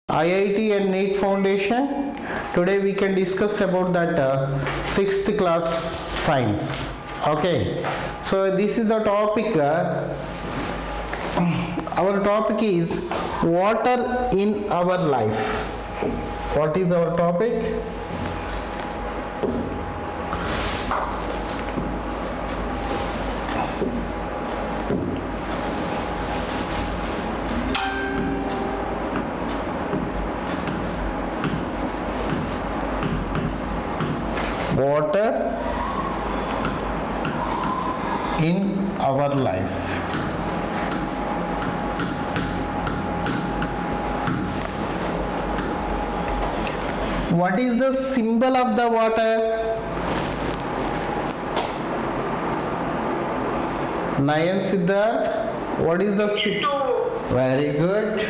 IIT and NEET Foundation. Today we can discuss about that 6th class science. Okay, so this is the topic. Our topic is water in our life. What is our topic? Water in our life. What is the symbol of the water? Nayan Siddharth, what is the symbol? Very good.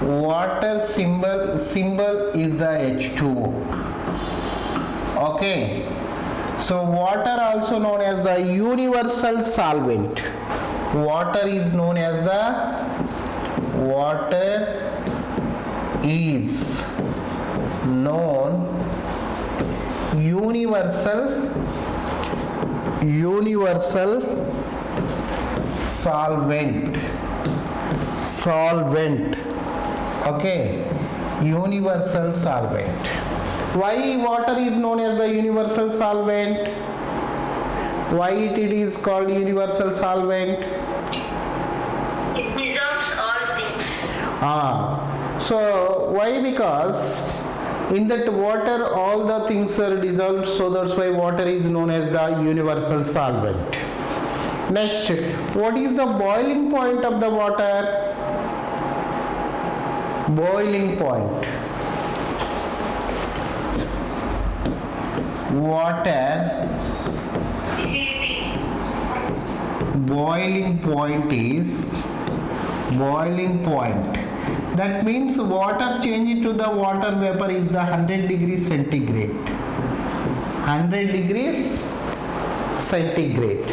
Water symbol is the H2O. Okay, so water also known as the universal solvent. Water is known as the universal solvent. Okay, universal solvent. Why water is known as the universal solvent? Why it is called universal solvent? It dissolves all things. So why? Because in that water all the things are dissolved, so that's why water is known as the universal solvent. Next, what is the boiling point of the water? Boiling point. Water boiling point is boiling point. That means water changed to the water vapor is the 100 degrees centigrade. 100 degrees centigrade.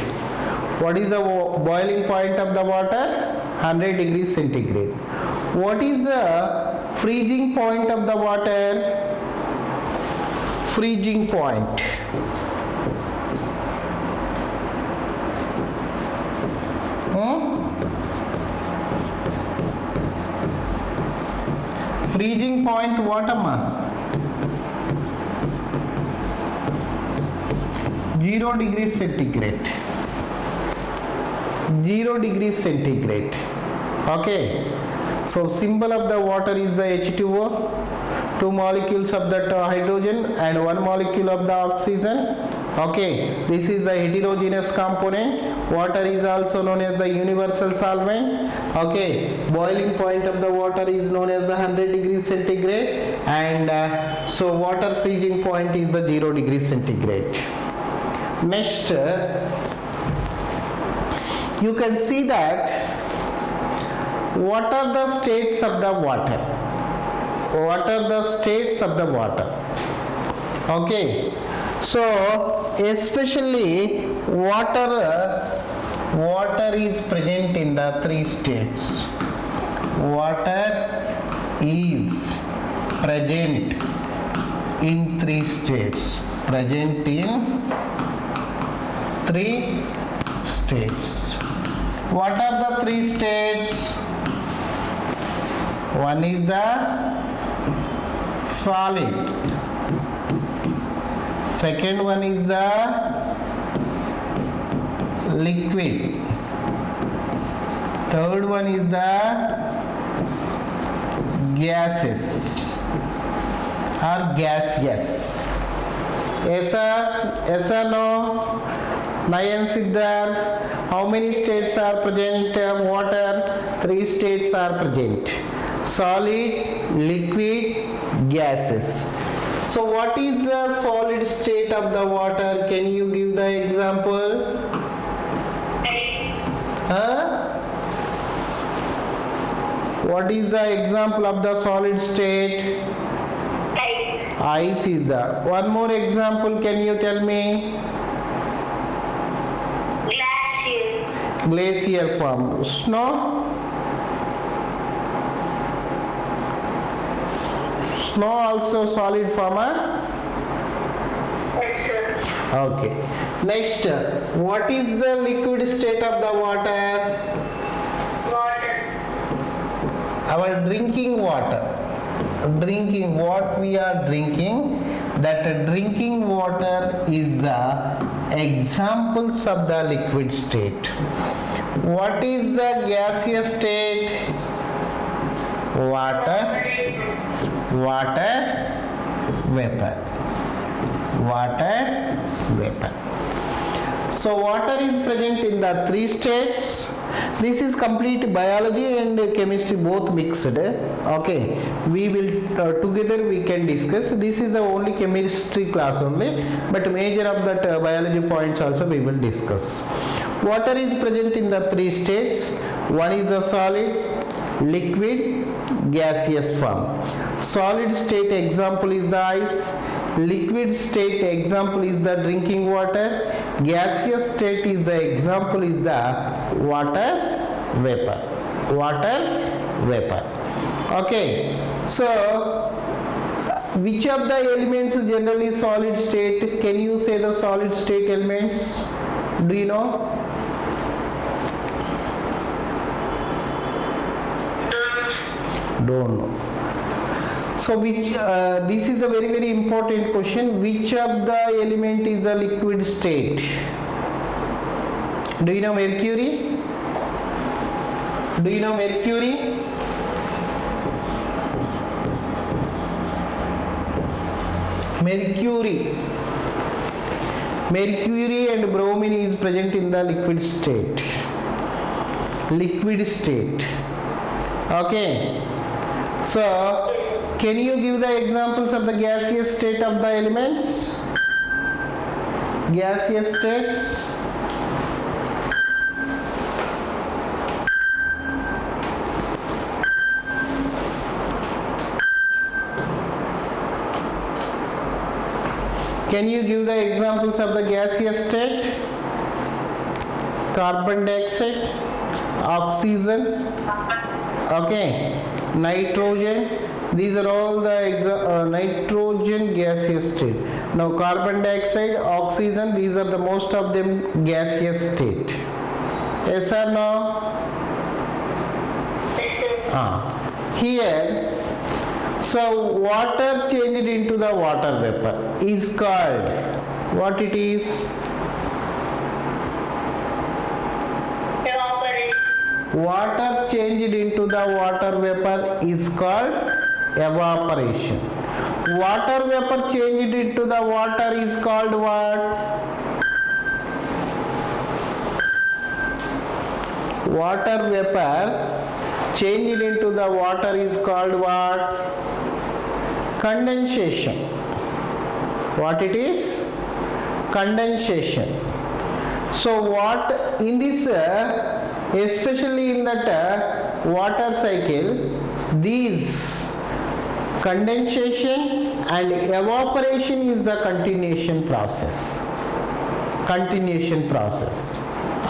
What is the boiling point of the water? 100 degrees centigrade. What is the freezing point of the water? Freezing point. Freezing point what amma? 0 degrees centigrade. 0 degrees centigrade. Okay. So symbol of the water is the H2O. 2 molecules of that hydrogen and 1 molecule of the oxygen. Okay, this is the heterogeneous component. Water is also known as the universal solvent. Okay, boiling point of the water is known as the 100 degrees centigrade, and so water freezing point is the 0 degrees centigrade. Next, you can see that what are the states of the water? What are the states of the water? Okay, so especially water is present in the 3 states. Water is present in 3 states. Present in 3 states. What are the 3 states? One is the solid. Second one is the liquid. Third one is the gases or gaseous. Yes or no? Nayan Siddharth, how many states are present? Water, 3 states are present. Solid, liquid, gases. So what is the solid state of the water? Can you give the example? What is the example of the solid state? Ice is the. One more example, can you tell me? Glacier form. Snow? Snow also solid form, huh? Yes, sir. Okay. Next, what is the liquid state of the water? Water. Our drinking water. Drinking, what we are drinking, that drinking water is the examples of the liquid state. What is the gaseous state? Water, water, vapor. Water, vapor. So water is present in the three states. This is complete biology and chemistry both mixed. Okay, we will together we can discuss. This is the only chemistry class only, but major of that biology points also we will discuss. Water is present in the three states. One is the solid, liquid, gaseous form. Solid state example is the ice. Liquid state example is the drinking water. Gaseous state is the example is the water vapor. Water vapor. Okay. So which of the elements is generally solid state? Can you say the solid state elements? Do you know? Don't know. So which this is a very important question. Which of the element is the liquid state? Do you know mercury? Do you know mercury? Mercury. Mercury and bromine is present in the liquid state. Liquid state. Okay. So can you give the examples of the gaseous state of the elements? Gaseous states. Can you give the examples of the gaseous state? Carbon dioxide, oxygen, okay, nitrogen. These are all the nitrogen gaseous state. Now carbon dioxide, oxygen, these are the most of them gaseous state. Yes or no? Here, so water changed into the water vapor is called, what it is? Evaporation. Water changed into the water vapor is called evaporation. Water vapor changed into the water is called what? Water vapor changed into the water is called what? Condensation. What it is? Condensation. So what in this especially in that water cycle, these condensation and evaporation is the continuation process. Continuation process.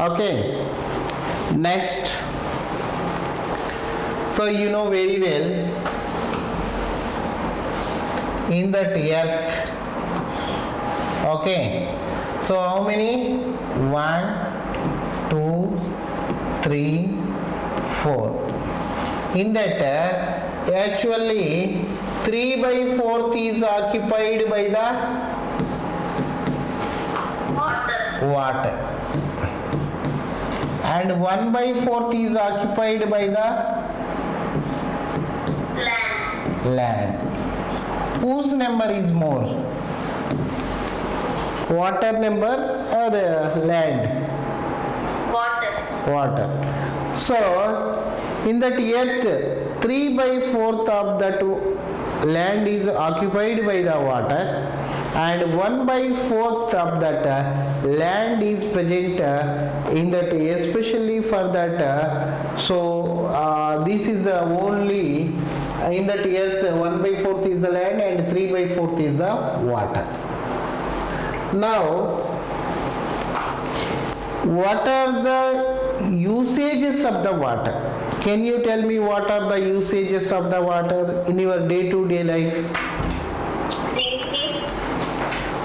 Okay. Next. So you know very well in that earth. Okay. So how many? 1, 2, 3, 4. In that actually 3/4 is occupied by the water and 1/4 is occupied by the land. Whose number is more? Water number or land? Water. So in that earth 3/4 of that land is occupied by the water and 1/4 of that land is present in that, especially for that. This is the only in that earth 1/4 is the land and 3/4 is the water. Now what are the usages of the water? Can you tell me what are the usages of the water in your day-to-day life? drinking,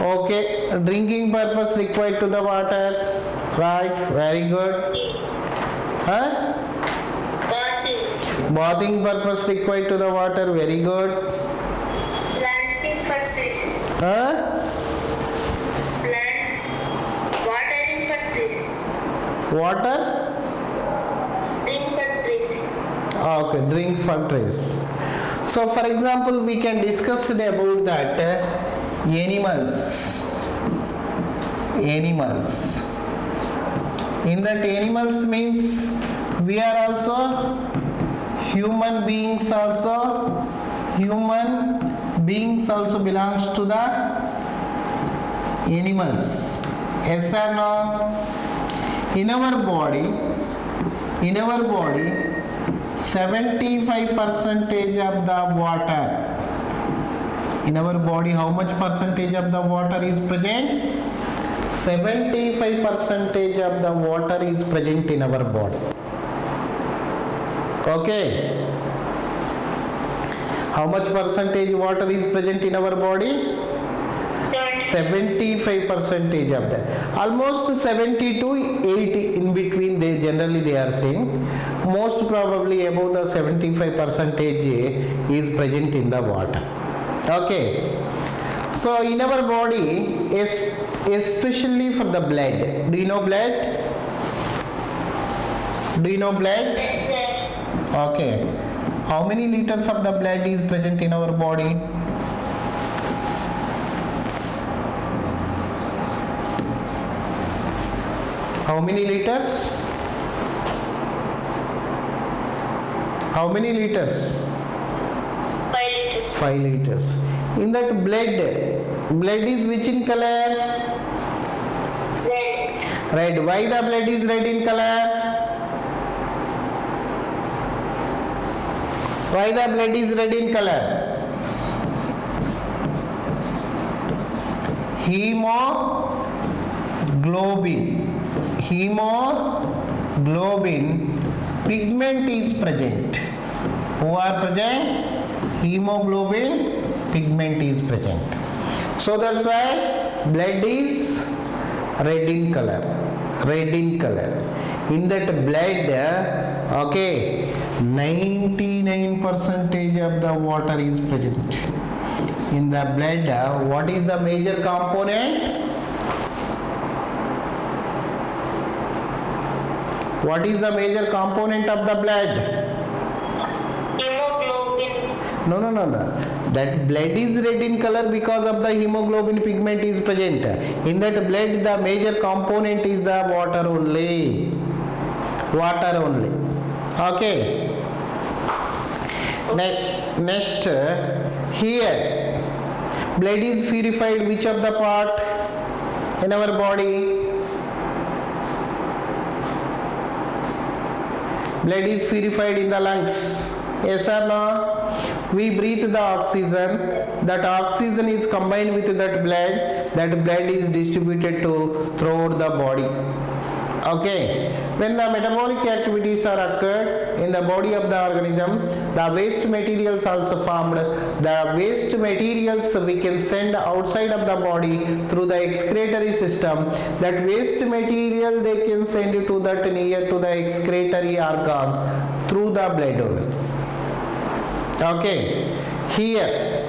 Okay, drinking purpose required to the water. Right, very good. Huh? bathing, Bathing purpose required to the water. Very good. planting for trees, Huh? plant, watering for trees, Water? drink for trees, Okay, drink for trees. So, for example, we can discuss about that animals. Animals. In that animals means we are also human beings also. Human beings also belongs to the animals. Yes or no? In our body, 75% of the water. In our body, how much percentage of the water is present? 75% of the water is present in our body. Okay. How much percentage water is present in our body? 75% of that. Almost 70 to 80 in between they generally they are saying. Most probably above the 75% is present in the water. Okay. So in our body, especially for the blood. Do you know blood? Do you know blood? Okay. How many liters of the blood is present in our body? How many liters? How many liters? 5 liters, 5 liters. In that blood is which in color? red, Red. Why the blood is red in color? Why the blood is red in color? Hemoglobin pigment is present. Who are present? Hemoglobin pigment is present. So that's why blood is red in color. Red in color. In that blood, okay, 99% of the water is present. In the blood, what is the major component? What is the major component of the blood? hemoglobin, No. That blood is red in color because of the hemoglobin pigment is present. In that blood, the major component is the water only. Water only. Okay. Next, here, blood is purified which of the part in our body? Blood is purified in the lungs. Yes or no? We breathe the oxygen. That oxygen is combined with that blood. That blood is distributed throughout the body. Okay. When the metabolic activities are occurred in the body of the organism, the waste materials also formed. The waste materials we can send outside of the body through the excretory system. That waste material they can send to that near to the excretory organs through the blood only. Okay. Here,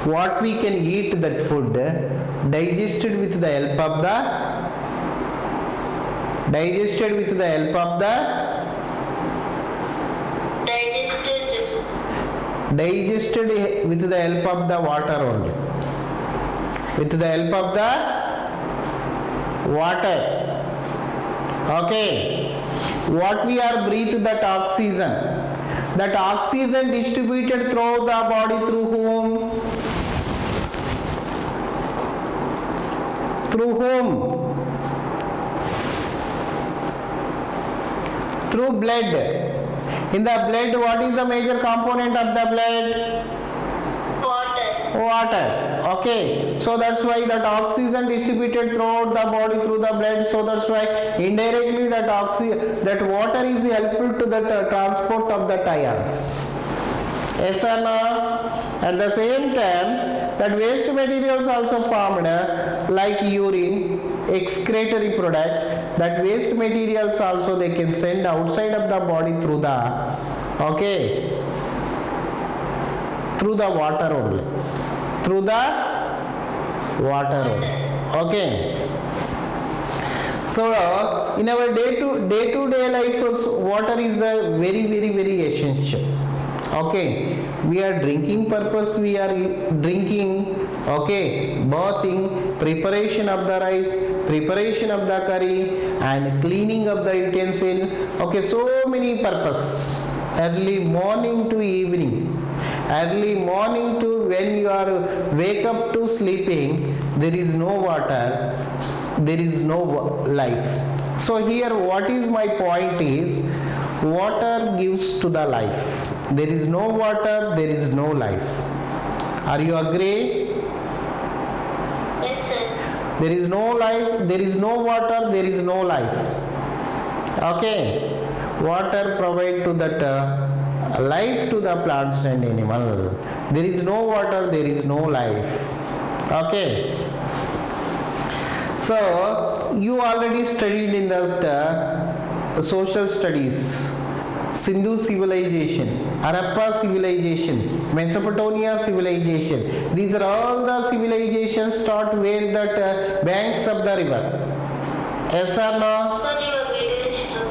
what we can eat that food digested with the help of the digested, with the help of the water only. With the help of the water. Okay. What we are breathing, that oxygen. That oxygen distributed through the body through whom? Through whom? Through blood. In the blood, what is the major component of the blood? water, Water. Okay, so that's why that oxygen distributed throughout the body through the blood. So that's why indirectly that water is helpful to the transport of the ions. Yes or no? At the same time, that waste materials also formed like urine, excretory product. That waste materials also they can send outside of the body through the through the water only. Through the water only. Okay. So in our day-to-day life, water is a very essential. Okay, we are drinking purpose, we are drinking, okay, bathing, preparation of the rice, preparation of the curry, and cleaning of the utensil. Okay, so many purpose. Early morning to evening, early morning to when you are wake up to sleeping, there is no water, there is no life. So here what is my point is, water gives to the life. There is no water, there is no life. Are you agree? Yes, sir. There is no life, there is no water, there is no life. Okay. Water provide to that life to the plants and animal. There is no water, there is no life. Okay. So you already studied in that social studies. Sindhu civilization, Harappa civilization, Mesopotamia civilization. These are all the civilizations start where that banks of the river. Yes or no? Sir, your video is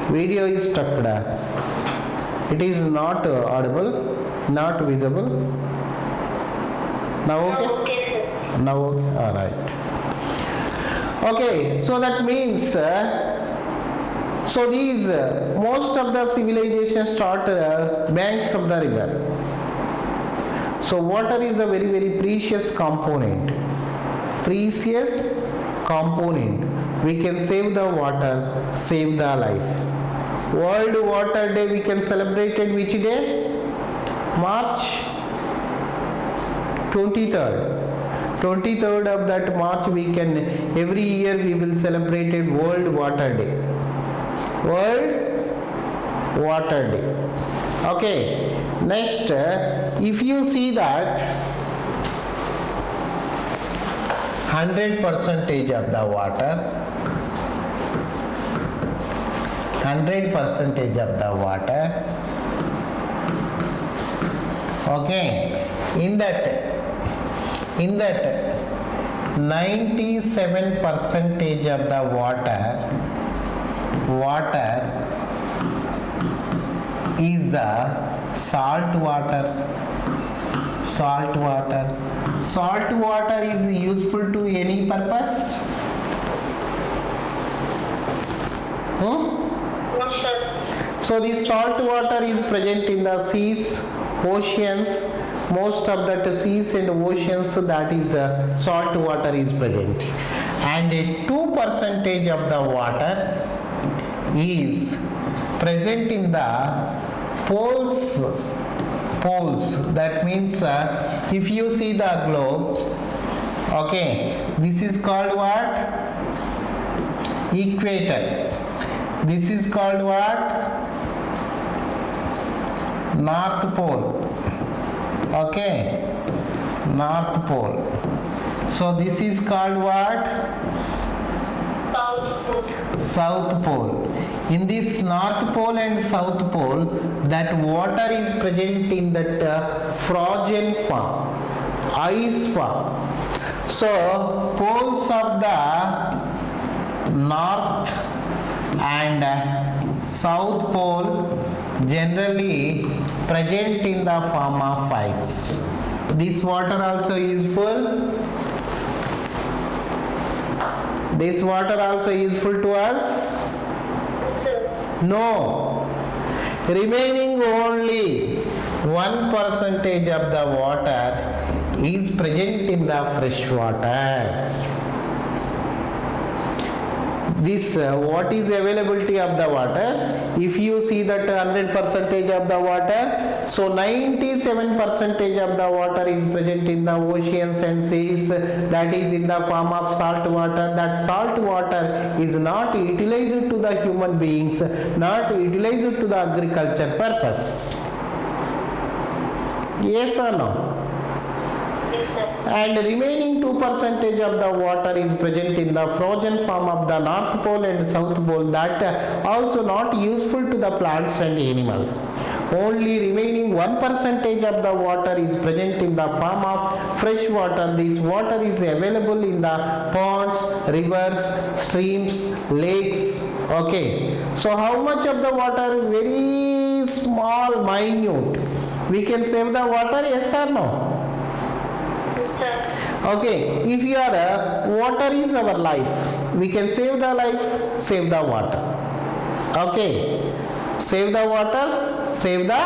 stuck. Video is stuck. It is not audible, not visible. Now okay? Okay, sir. Now okay? Alright. Okay, so that means so these most of the civilizations start banks of the river. So water is a very precious component. Precious component. We can save the water, save the life. World Water Day we can celebrate it which day? March 23rd. 23rd of that March we can, every year we will celebrate it World Water Day. World Water Day. Okay. Next, if you see that 100% of the water, 100% of the water, okay, in that 97% of the water is the salt water. Salt water is useful to any purpose? No, sir. So this salt water is present in the seas, oceans, most of the seas and oceans, so that is salt water is present. And 2% of the water is present in the poles. That means if you see the globe, okay, this is called what? Equator. This is called what? North Pole. Okay, North Pole. So this is called what? South Pole. South Pole. In this North Pole and South Pole, that water is present in that frozen form, ice form. So poles of the North and South Pole generally present in the form of ice. This water also useful. This water also useful to us. Sir. No. Remaining only 1% of the water is present in the fresh water. this what is availability of the water? If you see that 100% of the water, so 97% of the water is present in the oceans and seas, that is in the form of salt water. That salt water is not utilized to the human beings, not utilized to the agriculture purpose. Yes or no? Yes, sir. And remaining 2% of the water is present in the frozen form of the North Pole and South Pole, that also not useful to the plants and animals. Only remaining 1% of the water is present in the form of fresh water. This water is available in the ponds, rivers, streams, lakes. Okay. So how much of the water? Very small, minute. We can save the water, yes or no? Yes, sir. Okay, if you are water is our life, we can save the life, save the water. Okay, save the water, save the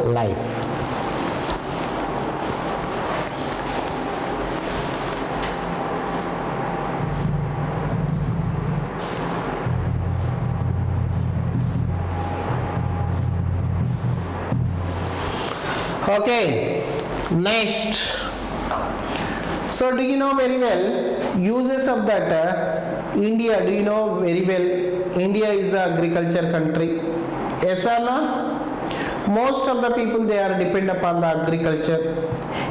life. Okay, next. So do you know very well uses of that India? Do you know very well India is the agriculture country? Yes or no? Most of the people, they are depend upon the agriculture.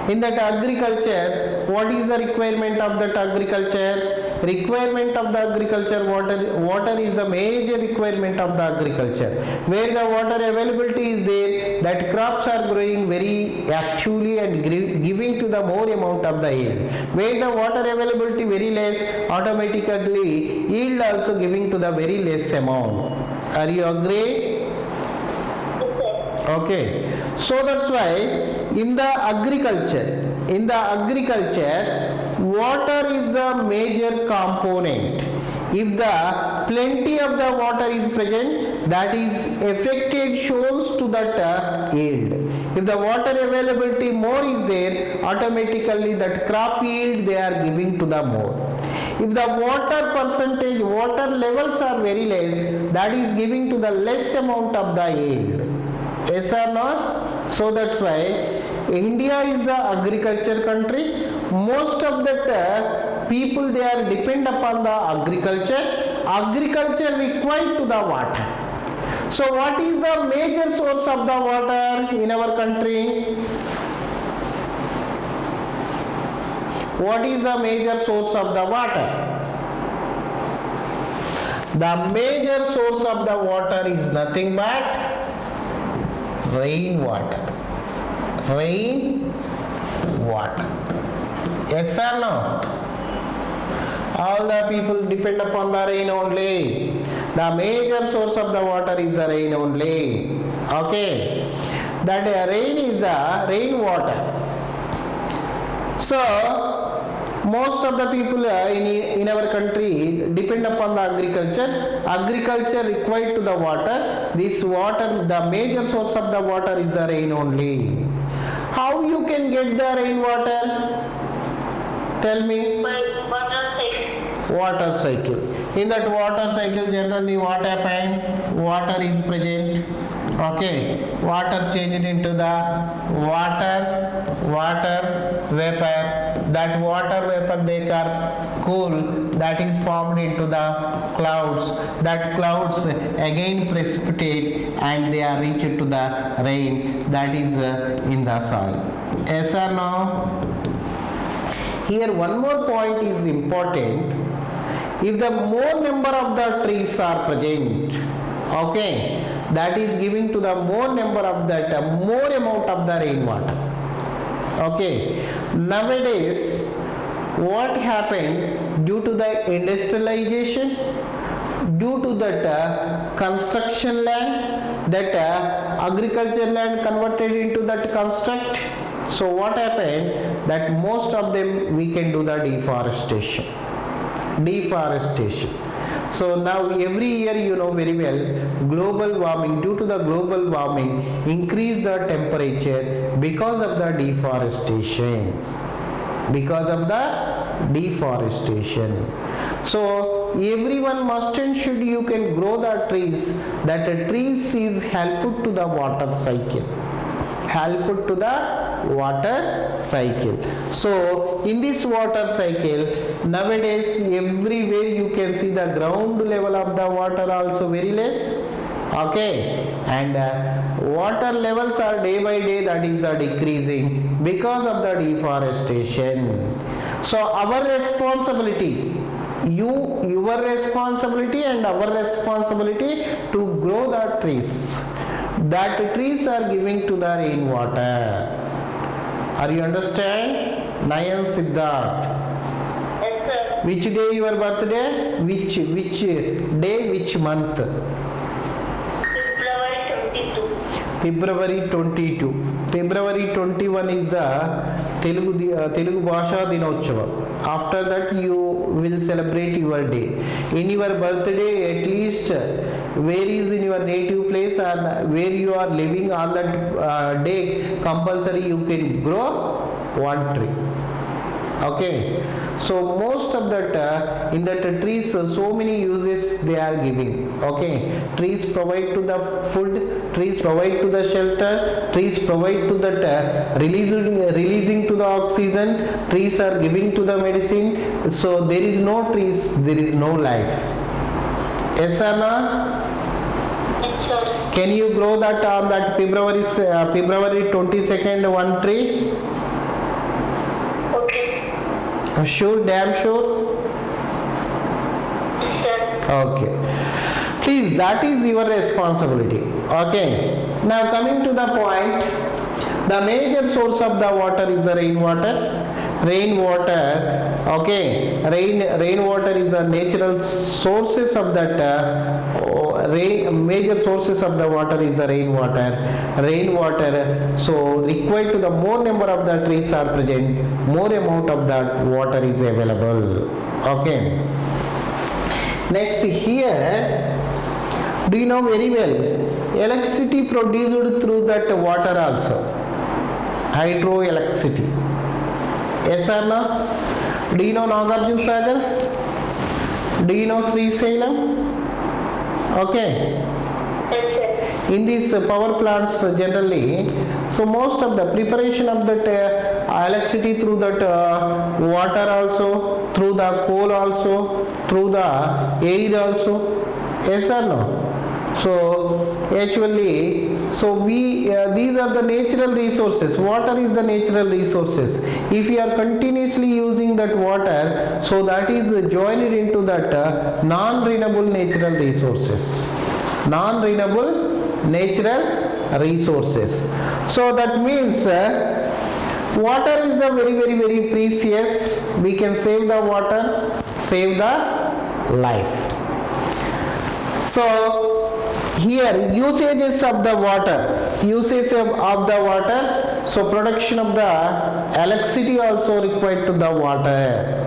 In that agriculture, what is the requirement of that agriculture? Requirement of the agriculture, water is the major requirement of the agriculture. Where the water availability is there, that crops are growing very actively and giving to the more amount of the yield. Where the water availability very less, automatically yield also giving to the very less amount. Are you agree? Yes, sir. Okay, so that's why in the agriculture, water is the major component. If the plenty of the water is present, that is affected shows to that yield. If the water availability more is there, automatically that crop yield they are giving to the more. If the water percentage, water levels are very less, that is giving to the less amount of the yield. Yes or no? So that's why India is the agriculture country. Most of that people, they are depend upon the agriculture. Agriculture required to the water. So what is the major source of the water in our country? What is the major source of the water? The major source of the water is nothing but rainwater. Rainwater. Yes or no? All the people depend upon the rain only. The major source of the water is the rain only. Okay. That rain is the rainwater. So, most of the people in our country depend upon the agriculture. Agriculture required to the water. This water, the major source of the water is the rain only. How you can get the rainwater? Tell me. By water cycle. Water cycle. In that water cycle, generally what happened? Water is present. Okay. Water changed into the water vapor. That water vapor they are cool. That is formed into the clouds. That clouds again precipitate and they are reached to the rain. That is in the soil. Yes or no? Here one more point is important. If the more number of the trees are present, okay, that is giving to the more number of that, more amount of the rainwater. Okay, nowadays what happened due to the industrialization, due to that construction land, that agriculture land converted into that construct. So what happened, that most of them we can do the deforestation. So now every year, you know very well, global warming, due to the global warming, increase the temperature because of the deforestation. So everyone must and should you can grow the trees. That trees is helpful to the water cycle. Helpful to the water cycle. So in this water cycle, nowadays everywhere you can see the ground level of the water also very less. Okay, and water levels are day by day, that is the decreasing because of the deforestation. So our responsibility, your responsibility and our responsibility to grow the trees. That trees are giving to the rainwater. Are you understand? Nayan Siddharth. Yes, sir. Which day your birthday? Which day, which month? February 22. February 21 is the Telugu Bhasha Dinotsava. After that you will celebrate your day. In your birthday, at least where is in your native place and where you are living on that day, compulsory you can grow one tree. Okay, so most of that in that trees so many uses they are giving. Okay, trees provide to the food, trees provide to the shelter, trees provide to that releasing to the oxygen, trees are giving to the medicine. So there is no trees, there is no life. Yes or no? Yes, sir. Can you grow that on that February 22nd one tree? Okay. Sure, damn sure. Yes, sir. Okay. Please, that is your responsibility. Okay. Now coming to the point, the major source of the water is the rainwater. Rainwater, okay. Rainwater is the natural sources of that. Major sources of the water is the rainwater. So required to the more number of the trees are present, more amount of that water is available. Okay. Next here, do you know very well, electricity produced through that water also, hydroelectricity. Yes or no? Do you know Nagarjuna Sagar? Do you know Sri Salem? Okay. Yes, sir. In these power plants generally, so most of the preparation of that electricity through that water also, through the coal also, through the air also. Yes or no? So actually, so we these are the natural resources. Water is the natural resources. If you are continuously using that water, so that is joined into that non-renewable natural resources. Non-renewable natural resources. So that means water is the very precious. We can save the water, save the life. So here usages of the water, so production of the electricity also required to the water.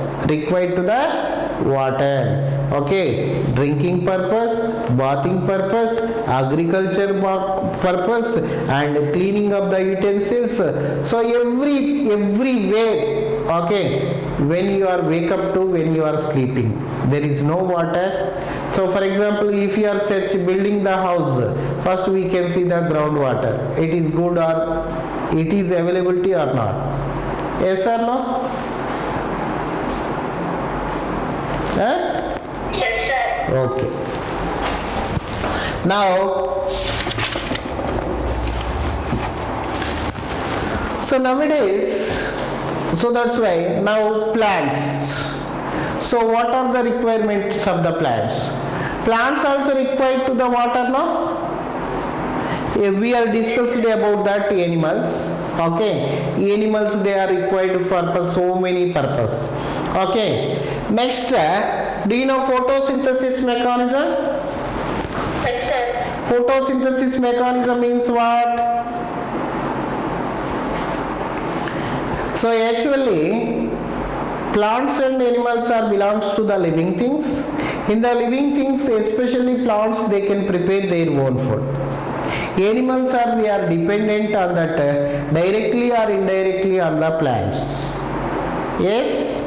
Okay, drinking purpose, bathing purpose, agriculture purpose, and cleaning of the utensils. So every way, okay, when you are wake up to when you are sleeping, there is no water. So for example, if you are building the house, first we can see the groundwater. It is good or it is availability or not. Yes or no? Huh? Yes, sir. Okay. Now, so nowadays, so that's why now plants. So what are the requirements of the plants? Plants also required to the water, no? We are discussed about that animals. Okay, animals they are required for so many purpose. Okay. Next, do you know photosynthesis mechanism? Yes, sir. Photosynthesis mechanism means what? So actually, plants and animals are belongs to the living things. In the living things, especially plants, they can prepare their own food. Animals we are dependent on that directly or indirectly on the plants. Yes?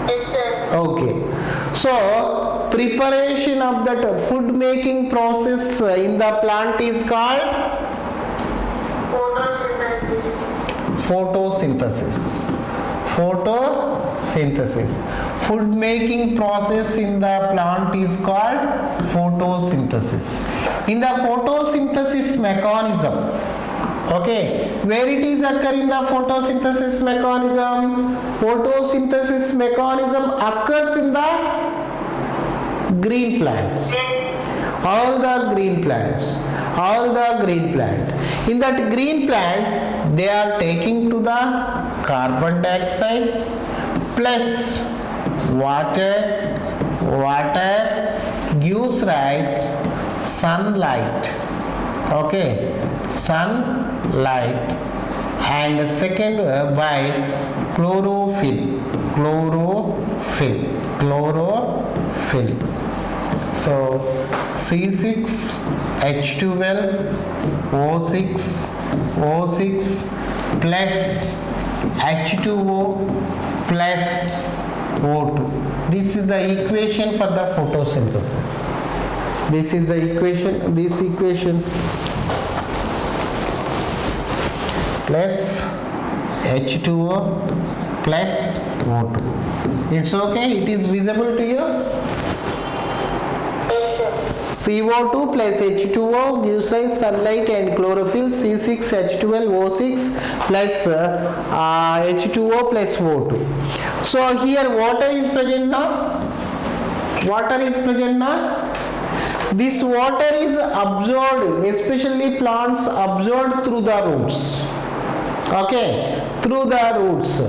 Yes, sir. Okay. So preparation of that food making process in the plant is called photosynthesis. Photosynthesis. Food making process in the plant is called photosynthesis. In the photosynthesis mechanism, okay, where it is occur in the photosynthesis mechanism? Photosynthesis mechanism occurs in the green plants. All the green plant. In that green plant, they are taking to the carbon dioxide plus water gives rise sunlight, okay, sunlight, and second by chlorophyll. So C6H12 O6 plus H2O plus O2. This is the equation for the photosynthesis. This equation plus H2O plus O2. It's okay? It is visible to you? Yes, sir. CO2 plus H2O gives rise sunlight and chlorophyll. C6H12O6 plus H2O plus O2. So here water is present now. This water is absorbed, especially plants absorbed through the roots. Okay, through the roots.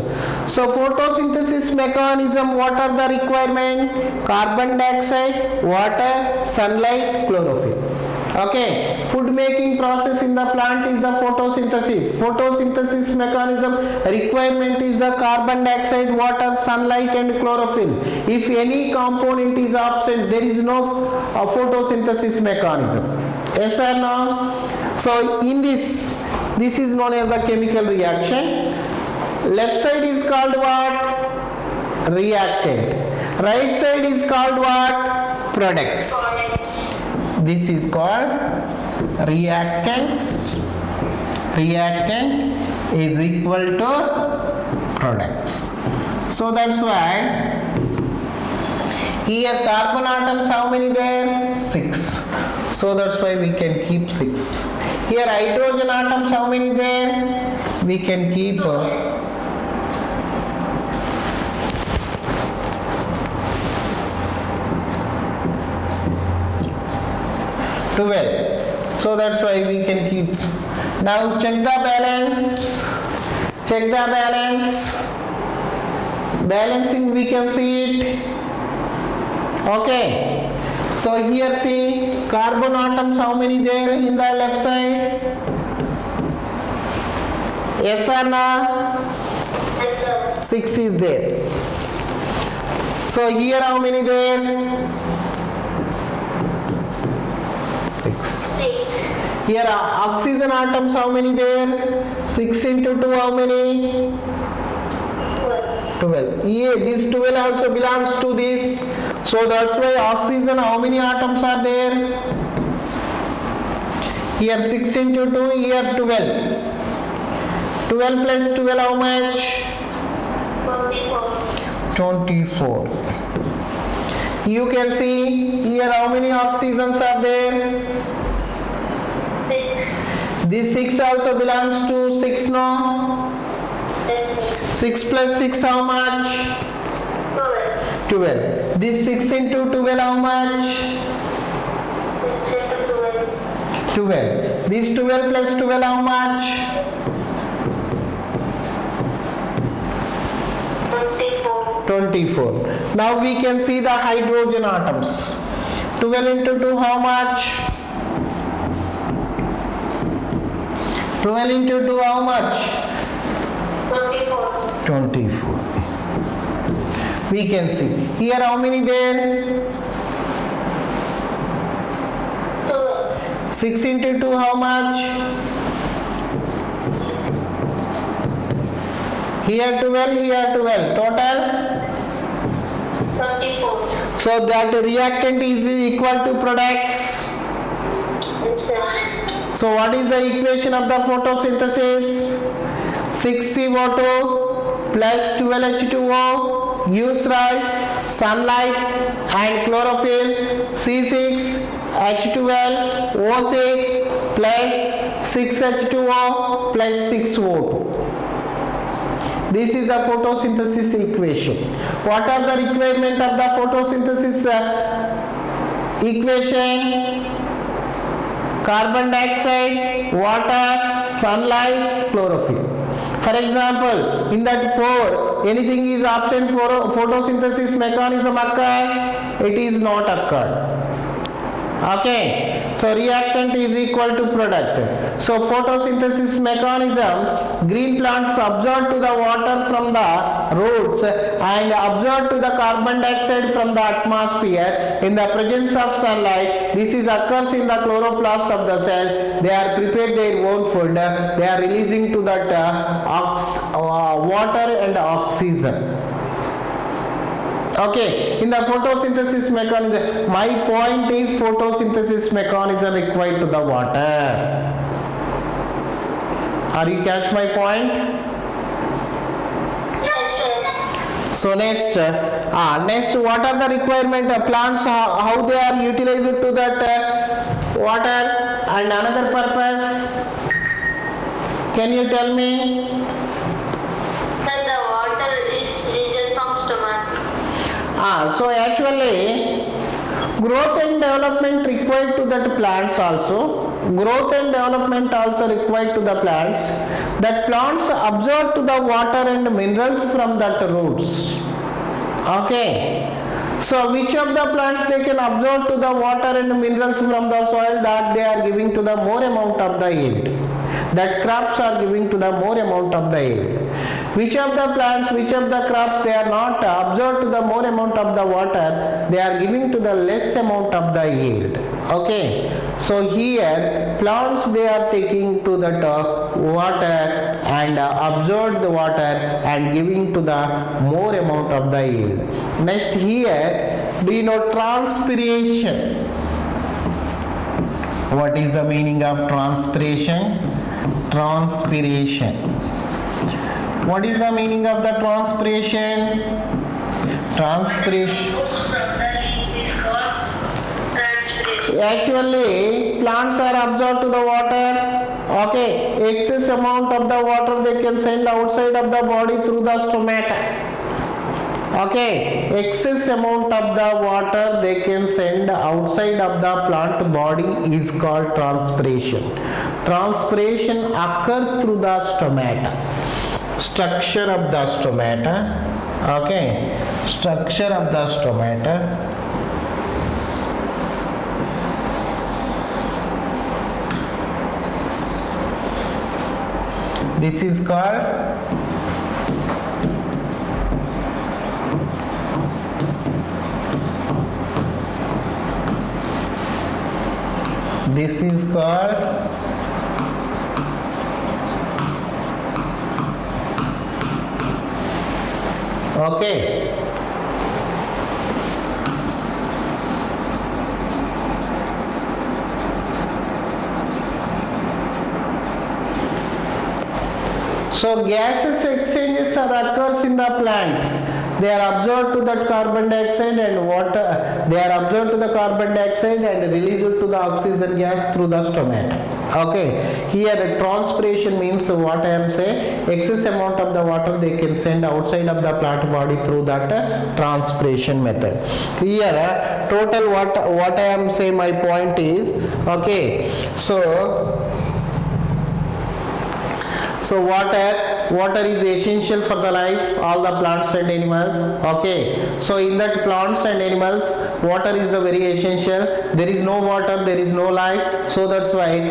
So photosynthesis mechanism, what are the requirement? Carbon dioxide, water, sunlight, chlorophyll. Okay, food making process in the plant is the photosynthesis mechanism. Requirement is the carbon dioxide, water, sunlight and chlorophyll. If any component is absent, there is no photosynthesis mechanism. Yes or no? So in this is known as the chemical reaction. Left side is called what? Reactant. Right side is called what? Products. This is called reactants. Reactant is equal to products. So that's why here carbon atoms how many there? 6. So that's why we can keep 6. Here hydrogen atoms how many there? We can keep 12. So that's why we can keep. Now check the balance. Balancing we can see it. Okay. So here see carbon atoms how many there in the left side? Yes or no? Yes, sir. 6 is there. So here how many there? 6. 6. Here oxygen atoms how many there? 6 into 2 how many? 12. Yeah, this 12 also belongs to this. So that's why oxygen how many atoms are there? Here 6 into 2, here 12. 12 plus 12 how much? 24. You can see here how many oxygens are there? 6. This 6 also belongs to 6 no? Yes, sir. 6 plus 6 how much? 12. This 6 into 12 how much? 6 into 12. 12. This 12 plus 12 how much? 24. Now we can see the hydrogen atoms. 12 into 2 how much? 12 into 2 how much? 24. We can see. Here how many there? 6 into 2 how much? Here 12, here 12. Total? 24. So that reactant is equal to products. Yes, sir. So what is the equation of the photosynthesis? 6CO2 plus 12H2O gives rise sunlight and chlorophyll. C6H12O6 plus 6H2O plus 6O2. This is the photosynthesis equation. What are the requirement of the photosynthesis equation? Carbon dioxide, water, sunlight, chlorophyll. For example, in that 4, anything is absent for photosynthesis mechanism occur? It is not occurred. Okay, so reactant is equal to product. So photosynthesis mechanism, green plants absorb to the water from the roots and absorb to the carbon dioxide from the atmosphere in the presence of sunlight. This is occurs in the chloroplast of the cell. They are prepared their own food. They are releasing to that water and oxygen. Okay, in the photosynthesis mechanism, my point is photosynthesis mechanism required to the water. Are you catch my point? Yes, sir. So next, what are the requirement of plants? How they are utilized to that water and another purpose? Can you tell me? Sir, the water is released from stomach. So actually, growth and development required to that plants also. Growth and development also required to the plants. That plants absorb to the water and minerals from that roots. Okay. So which of the plants they can absorb to the water and minerals from the soil, that they are giving to the more amount of the yield. That crops are giving to the more amount of the yield. Which of the plants, which of the crops they are not absorbed to the more amount of the water, they are giving to the less amount of the yield. Okay. So here plants they are taking to that water and absorb the water and giving to the more amount of the yield. Next here, do you know transpiration? What is the meaning of transpiration? Transpiration. What is the meaning of the transpiration? Transpiration. Actually, plants are absorbed to the water. Okay, excess amount of the water they can send outside of the body through the stomata. Okay, excess amount of the water they can send outside of the plant body is called transpiration. Transpiration occurs through the stomata. Structure of the stomata. Okay, structure of the stomata. This is called okay. So gases exchanges occurs in the plant. They are absorbed to that carbon dioxide and water. They are absorbed to the carbon dioxide and released to the oxygen gas through the stomata. Okay. Here the transpiration means what I am saying, excess amount of the water they can send outside of the plant body through that transpiration method. Here total what I am saying, my point is, okay. So water is essential for the life, all the plants and animals. Okay. So in that plants and animals, water is the very essential. There is no water, there is no life. So that's why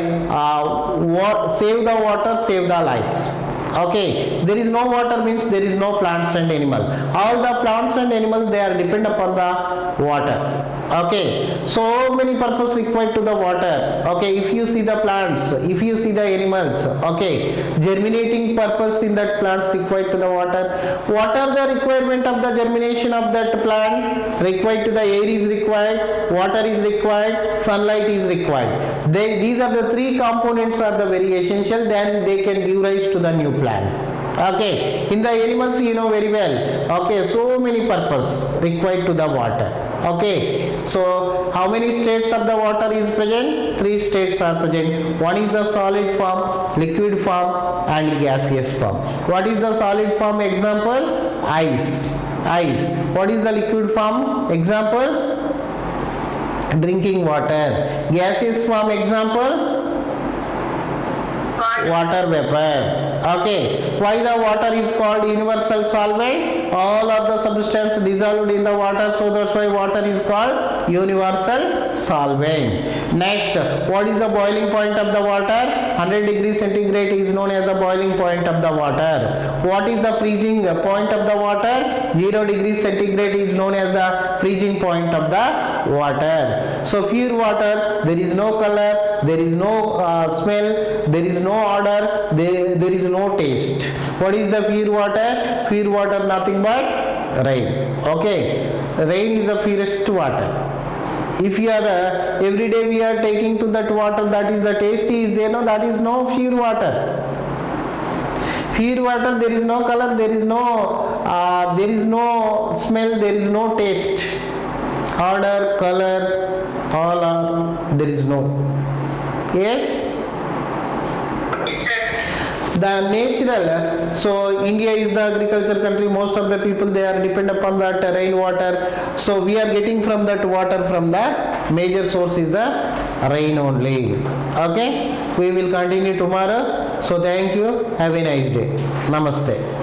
save the water, save the life. Okay. There is no water means there is no plants and animal. All the plants and animals they are depend upon the water. Okay, so many purpose required to the water. Okay, if you see the plants, if you see the animals, okay, germinating purpose in that plants required to the water. What are the requirement of the germination of that plant? Required to the air is required, water is required, sunlight is required. These are the three components are the very essential. Then they can give rise to the new plant. Okay, in the animals you know very well. Okay, so many purpose required to the water. Okay, so how many states of the water is present? Three states are present. One is the solid form, liquid form and gaseous form. What is the solid form? Example, ice. What is the liquid form? Example, drinking water. Gaseous form, example, water vapor. Okay, why the water is called universal solvent? All of the substance dissolved in the water, so that's why water is called universal solvent. Next, what is the boiling point of the water? 100 degrees centigrade is known as the boiling point of the water. What is the freezing point of the water? 0 degrees centigrade is known as the freezing point of the water. So pure water, there is no color, there is no smell, there is no odor, there is no taste. What is the pure water? Pure water nothing but rain. Okay, rain is the purest water. If you are every day we are taking to that water, that is the tasty is there, no, that is no pure water. Pure water, there is no color, there is no smell, there is no taste. Odor, color, all are, there is no. Yes? The natural, so India is the agriculture country, most of the people they are depend upon that rainwater. So we are getting from that water from the major source is the rain only. Okay, we will continue tomorrow. So thank you, have a nice day. Namaste.